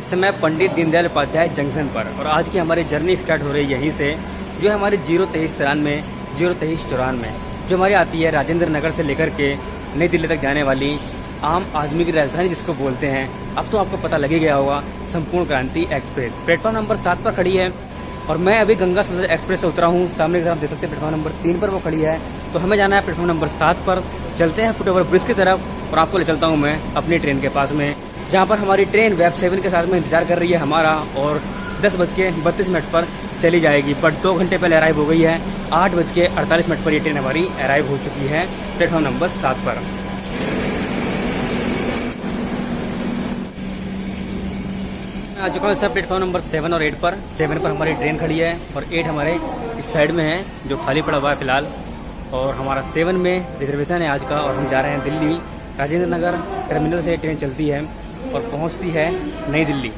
समय पंडित दीनदयाल उपाध्याय जंक्शन पर और आज की हमारी जर्नी स्टार्ट हो रही है यहीं से, जो है हमारी 02393 02394 जो हमारी आती है राजेंद्र नगर से लेकर के नई दिल्ली तक जाने वाली आम आदमी की राजधानी जिसको बोलते हैं। अब तो आपको पता लग ही गया होगा, संपूर्ण क्रांति एक्सप्रेस प्लेटफॉर्म नंबर 7 पर खड़ी है और मैं अभी गंगा सफर एक्सप्रेस से उतरा हूँ। सामने की तरफ देख सकते हैं प्लेटफॉर्म नंबर 3 पर वो खड़ी है, तो हमें जाना है प्लेटफॉर्म नंबर 7 पर। चलते हैं फुटओवर ब्रिज की तरफ और आपको ले चलता हूँ मैं अपनी ट्रेन के पास में, जहाँ पर हमारी ट्रेन वेब 7 के साथ में इंतजार कर रही है हमारा और 10:32 पर चली जाएगी। बट 2 घंटे पहले अराइव हो गई है। 8:48 पर ये ट्रेन हमारी अराइव हो चुकी है प्लेटफॉर्म नंबर 7 पर। आ चुका हूँ सर प्लेटफॉर्म नंबर 7 और 8 पर। 7 पर हमारी ट्रेन खड़ी है और 8 हमारे इस साइड में है जो खाली पड़ा हुआ है फिलहाल। और हमारा 7 में रिजर्वेशन है आज का और हम जा रहे हैं दिल्ली। राजेंद्र नगर टर्मिनल से ट्रेन चलती है और पहुंचती है नई दिल्ली।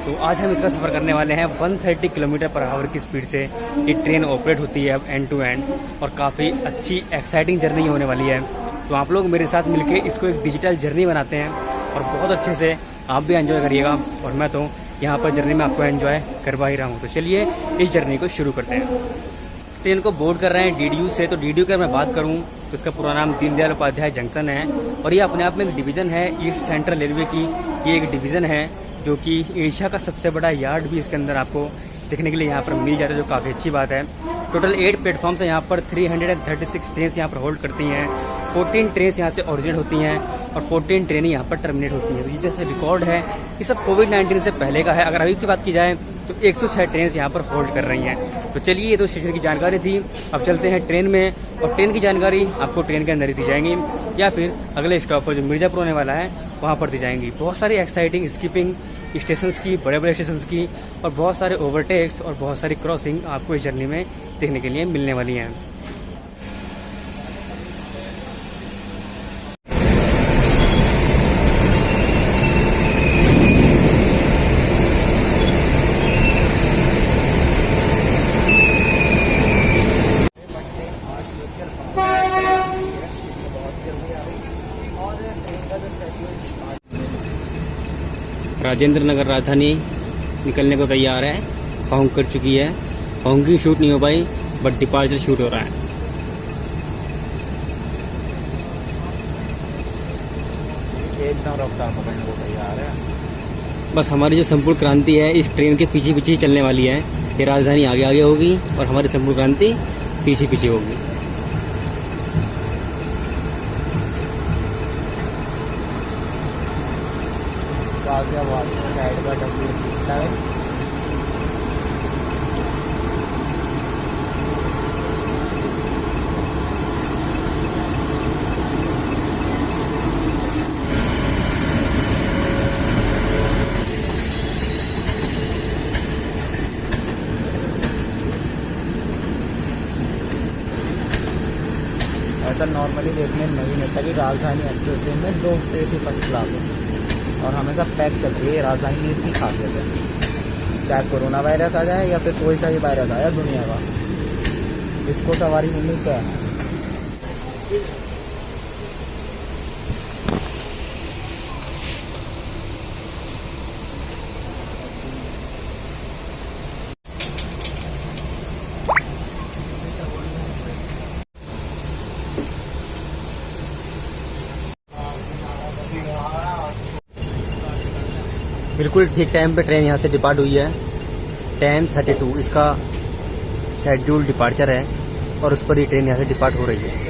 तो आज हम इसका सफ़र करने वाले हैं 130 किलोमीटर पर आवर की स्पीड से ये ट्रेन ऑपरेट होती है अब एंड टू एंड, और काफ़ी अच्छी एक्साइटिंग जर्नी होने वाली है। तो आप लोग मेरे साथ मिलके इसको एक डिजिटल जर्नी बनाते हैं और बहुत अच्छे से आप भी एंजॉय करिएगा और मैं तो यहाँ पर जर्नी में आपको एंजॉय करवा ही रहा हूँ। तो चलिए इस जर्नी को शुरू करते हैं। ट्रेन को बोर्ड कर रहे हैं डीडीयू से। तो डीडीयू का मैं बात करूँ तो इसका पूरा नाम दीनदयाल उपाध्याय जंक्शन है और ये अपने आप में एक डिवीज़न है ईस्ट सेंट्रल रेलवे की। ये एक डिवीज़न है जो कि एशिया का सबसे बड़ा यार्ड भी इसके अंदर आपको देखने के लिए यहाँ पर मिल जाता है, जो काफ़ी अच्छी बात है। टोटल 8 प्लेटफॉर्म्स हैं यहाँ पर। 336 ट्रेन यहाँ पर होल्ड करती हैं। 14 ट्रेन यहाँ से ऑरिजिनेट होती हैं और 14 ट्रेनें यहाँ पर टर्मिनेट होती हैं। तो ये जैसे रिकॉर्ड है ये सब कोविड-19 से पहले का है। अगर अभी की बात की जाए तो 106 ट्रेन यहाँ पर होल्ड कर रही हैं। तो चलिए ये तो स्टेशन की जानकारी थी। अब चलते हैं ट्रेन में और ट्रेन की जानकारी आपको ट्रेन के अंदर ही दी जाएंगी या फिर अगले स्टॉप पर जो मिर्ज़ापुर होने वाला है वहाँ पर दी जाएंगी। बहुत सारी एक्साइटिंग स्किपिंग स्टेशंस की, बड़े बड़े स्टेशंस की और बहुत सारे ओवरटेक्स और बहुत सारी क्रॉसिंग आपको इस जर्नी में देखने के लिए मिलने वाली हैं। राजेंद्र नगर राजधानी निकलने को तैयार है, होंग कर चुकी है। होंगी शूट नहीं हो पाई बट डिपार्चर शूट हो रहा है। एकदम रफ्तार पकड़ने को तैयार है। बस हमारी जो संपूर्ण क्रांति है इस ट्रेन के पीछे पीछे ही चलने वाली है। ये राजधानी आगे आगे होगी और हमारी संपूर्ण क्रांति पीछे पीछे होगी। ऐसा नॉर्मली देखने में नहीं मिलता कि राजधानी एक्सप्रेस ट्रेन में 2 AC फर्स्ट क्लास हो और हमेशा पैक चल रही है। राजधानी की इसकी खासियत है। चाहे कोरोना वायरस आ जाए या फिर कोई सा भी वायरस आया दुनिया का, इसको सवारी मिलनी क्या है। बिल्कुल ठीक टाइम पे ट्रेन यहाँ से डिपार्ट हुई है। 10:32 इसका शेड्यूल डिपार्चर है और उस पर ही ट्रेन यहाँ से डिपार्ट हो रही है।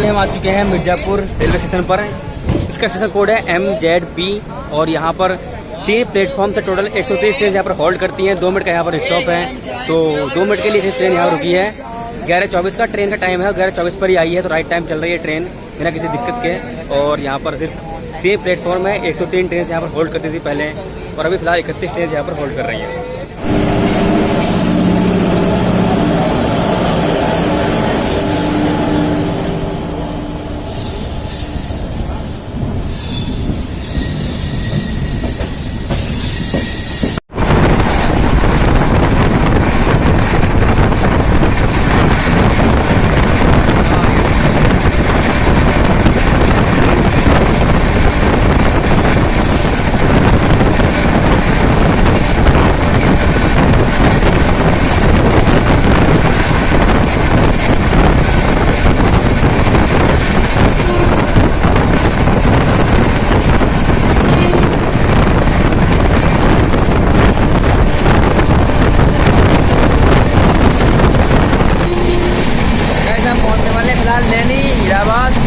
हम आ चुके हैं मिर्ज़ापुर रेलवे स्टेशन पर। इसका स्टेशन कोड है MZP और यहाँ पर 3 प्लेटफॉर्म से टोटल 130 ट्रेन यहाँ पर होल्ड करती हैं। 2 मिनट का यहाँ पर स्टॉप है, तो 2 मिनट के लिए ट्रेन यहाँ रुकी है। 11:24 का ट्रेन का टाइम है, 11:24 पर ही आई है, तो राइट टाइम चल रही है ट्रेन बिना किसी दिक्कत के। और यहाँ पर सिर्फ 3 प्लेटफॉर्म है, 103 ट्रेन यहाँ पर होल्ड करती थी पहले, और अभी फिलहाल 31 ट्रेन यहाँ पर होल्ड कर रही है। लेनी इलाहाबाद।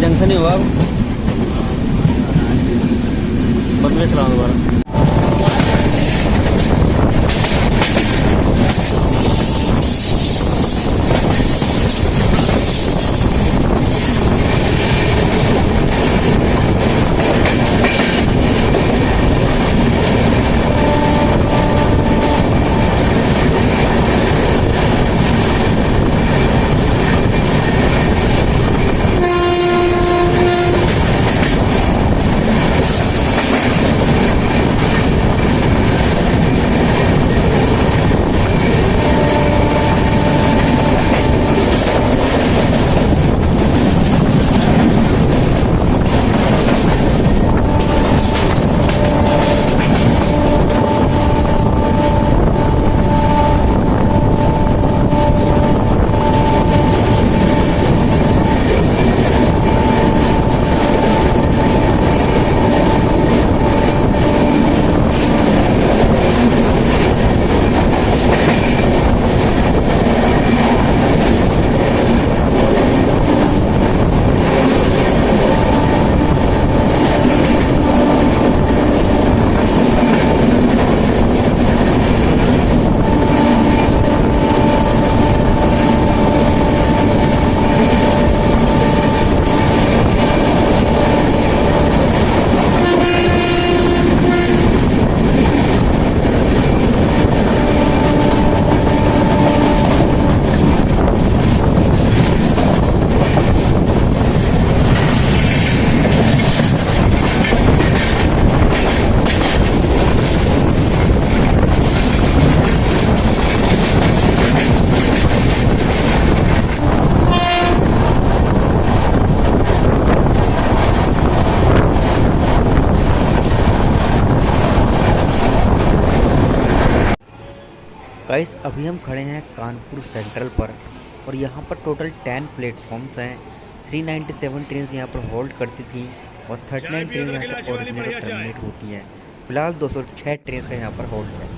जंक्शन ही हुआ अब बदले चलाऊँ दोबारा। गाइस अभी हम खड़े हैं कानपुर सेंट्रल पर और यहाँ पर टोटल 10 प्लेटफॉर्म्स हैं। 397 ट्रेन यहाँ पर होल्ड करती थी और 39 ट्रेन यहाँ से ओरिजिनेट और टर्मिनेट होती है। फिलहाल 206 ट्रेन का यहाँ पर होल्ड है।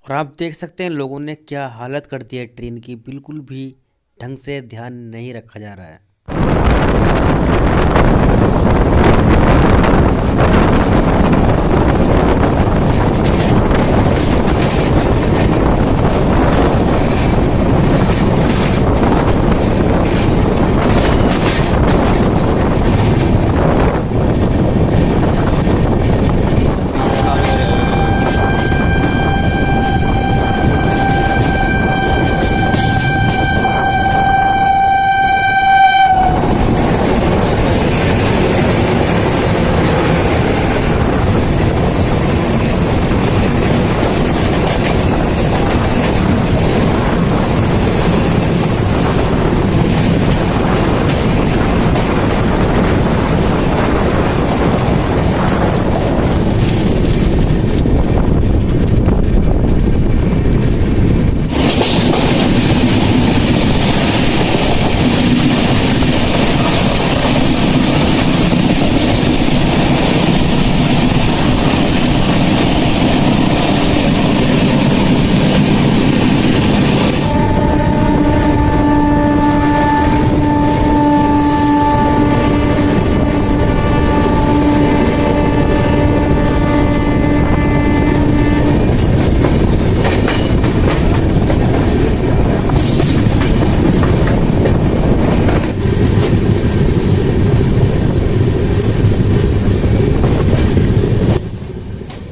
और आप देख सकते हैं लोगों ने क्या हालत कर दी है ट्रेन की, बिल्कुल भी ढंग से ध्यान नहीं रखा जा रहा है।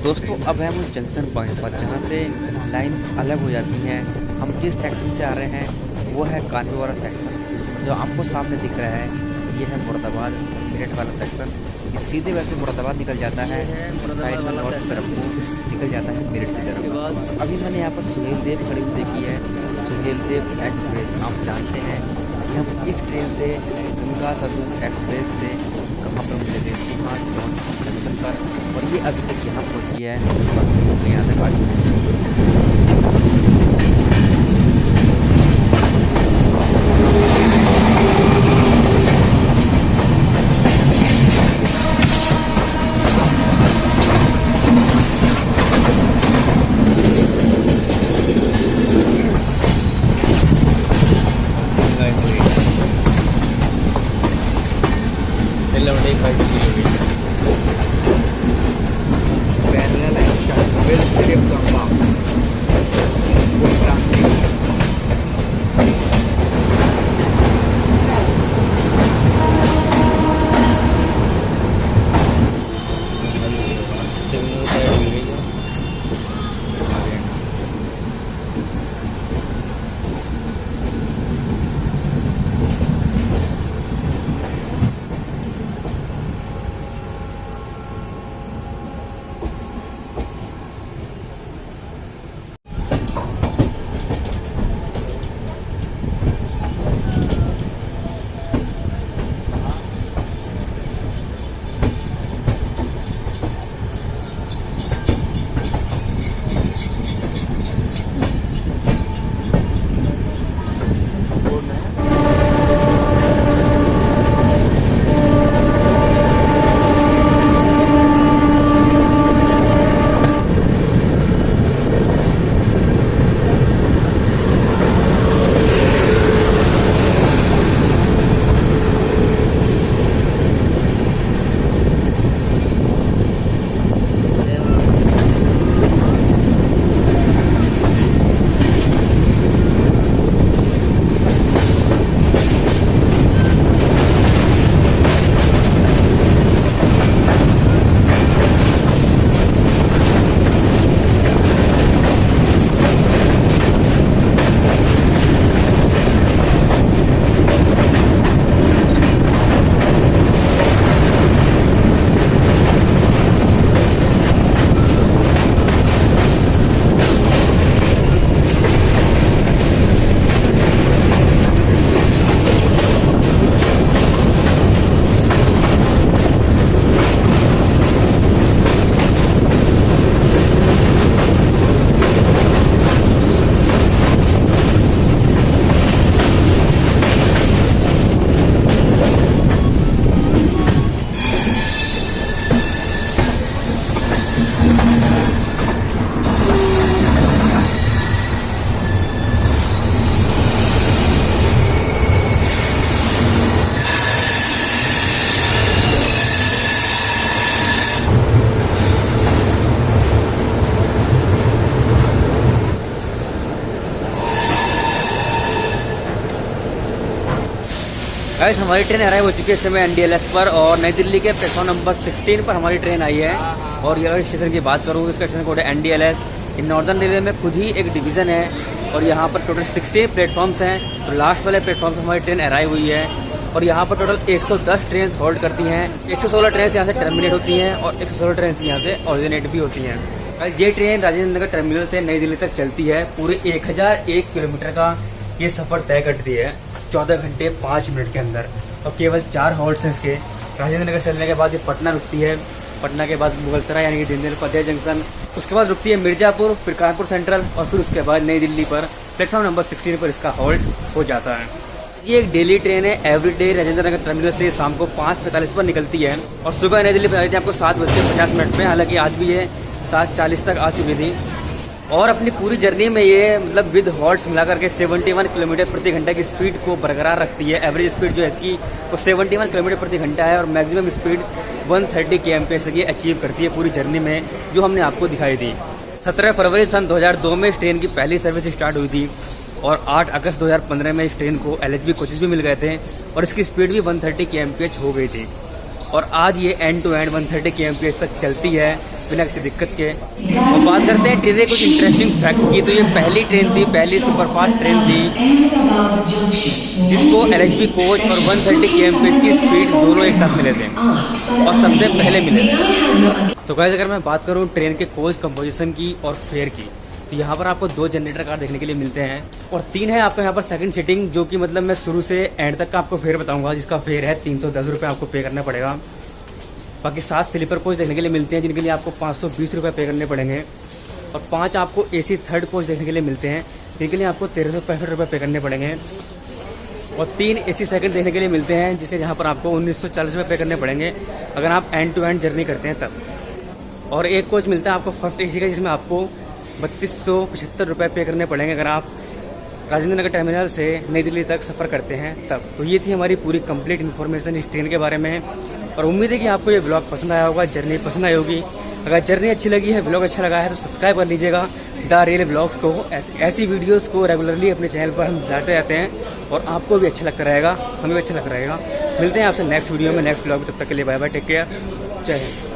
दोस्तों अब हम उस जंक्शन पॉइंट पर जहाँ से लाइंस अलग हो जाती हैं। हम जिस सेक्शन से आ रहे हैं वो है कानपुर वाला सेक्शन। जो आपको सामने दिख रहा है ये है मुरादाबाद मेरठ वाला सेक्शन। ये सीधे वैसे मुरादाबाद निकल जाता है, साइड में नॉर्थ की तरफ को निकल जाता है मेरठ की तरफ। अभी मैंने यहाँ पर सुहेल देव खड़ी हुई देखी है, सुहेल देव एक्सप्रेस। आप जानते हैं कि हम इस ट्रेन से गंगा सतलुज एक्सप्रेस से कहाँ पर मिले थे, सीमा चौक जंक्शन पर, और ये अभी तक यहाँ पहुँची है और यहाँ तक आ चुकी है। गाइस हमारी ट्रेन अराइव हो चुकी है इस समय NDLS पर और नई दिल्ली के प्लेटफॉर्म नंबर 16 पर हमारी ट्रेन आई है। और ये अगर स्टेशन की बात करूँ, इसका स्टेशन कोड है NDLS। इन नॉर्दर्न रेलवे में खुद ही एक डिवीज़न है और यहाँ पर टोटल 16 प्लेटफॉर्म्स हैं। तो लास्ट वाले प्लेटफॉर्म से हमारी ट्रेन अराइव हुई है और यहाँ पर टोटल 110 ट्रेन होल्ड करती हैं। 116 ट्रेन यहाँ से टर्मिनेट होती हैं और 116 ट्रेन यहाँ से ऑरिजिनेट भी होती हैं। ये ट्रेन राजेंद्र नगर टर्मिनल से नई दिल्ली तक चलती है। पूरे 1001 किलोमीटर का ये सफ़र तय करती है 14 घंटे 5 मिनट के अंदर। और केवल 4 हॉल्ट्स हैं इसके। राजेंद्र नगर चलने के बाद ये पटना रुकती है, पटना के बाद मुगलसराय यानी कि दीनदयाल उपाध्याय जंक्शन, उसके बाद रुकती है मिर्जापुर, फिर कानपुर सेंट्रल और फिर उसके बाद नई दिल्ली पर प्लेटफॉर्म नंबर 16 पर इसका हॉल्ट हो जाता है। ये एक डेली ट्रेन है, एवरीडे राजेंद्र नगर टर्मिनल से शाम को 5:45 पर निकलती है और सुबह नई दिल्ली पर आई थी आपको 7:50 पे। हालांकि आज भी ये 7:40 तक आ चुकी थी और अपनी पूरी जर्नी में ये मतलब विद हॉल्ट्स मिलाकर के 71 किलोमीटर प्रति घंटा की स्पीड को बरकरार रखती है। एवरेज स्पीड जो है इसकी वो 71 किलोमीटर प्रति घंटा है और मैक्सिमम स्पीड 130 km तक ये अचीव करती है पूरी जर्नी में, जो हमने आपको दिखाई दी। 17 फरवरी सन 2002 में इस ट्रेन की पहली सर्विस स्टार्ट हुई थी और 8 अगस्त 2015 में इस ट्रेन को LHB कोचेज भी मिल गए थे और इसकी स्पीड भी 130 kmph हो गई थी। और आज ये एंड टू एंड 130 kmph तक चलती है बिना किसी दिक्कत के। और बात करते हैं ट्रेन के कुछ इंटरेस्टिंग फैक्ट की, तो ये पहली ट्रेन थी, पहली सुपरफास्ट ट्रेन थी जिसको LHB कोच और 130 kmph की स्पीड दोनों एक साथ मिले थे और सबसे पहले मिले थे। तो गाइस अगर मैं बात करूँ ट्रेन के कोच कंपोजिशन की और फेयर की, तो यहाँ पर आपको 2 जनरेटर कार देखने के लिए मिलते हैं और 3 है आपको यहाँ पर सेकंड सीटिंग, जो कि मतलब मैं शुरू से एंड तक का आपको फेयर बताऊंगा, जिसका फेयर है 310 रुपये आपको पे करना पड़ेगा। बाकी 7 स्लीपर कोच देखने के लिए मिलते हैं जिनके लिए आपको 520 रुपये पे करने पड़ेंगे और 5 आपको AC थर्ड कोच देखने के लिए मिलते हैं जिनके लिए आपको 1365 रुपये पे करने पड़ेंगे और 3 AC सेकंड देखने के लिए मिलते हैं जिसके जहाँ पर आपको 1940 रुपये पे करने पड़ेंगे अगर आप एंड टू एंड जर्नी करते हैं तब। और एक कोच मिलता है आपको फर्स्ट AC का जिसमें आपको 3275 रुपये पे करने पड़ेंगे अगर आप राजेंद्र नगर टर्मिनल से नई दिल्ली तक सफ़र करते हैं तब। तो ये थी हमारी पूरी कंप्लीट इन्फॉर्मेशन इस ट्रेन के बारे में और उम्मीद है कि आपको ये ब्लॉग पसंद आया होगा, जर्नी पसंद आई होगी। अगर जर्नी अच्छी लगी है, ब्लॉग अच्छा लगा है तो सब्सक्राइब कर लीजिएगा द रेल ब्लॉग्स को। ऐसी वीडियोस को रेगुलरली अपने चैनल पर हम डालते रहते हैं और आपको भी अच्छा लगता रहेगा, हमें भी अच्छा लगता रहेगा। मिलते हैं आपसे नेक्स्ट वीडियो में, नेक्स्ट ब्लॉग। तब तक के लिए बाय बाय, टेक केयर, जय हिंद।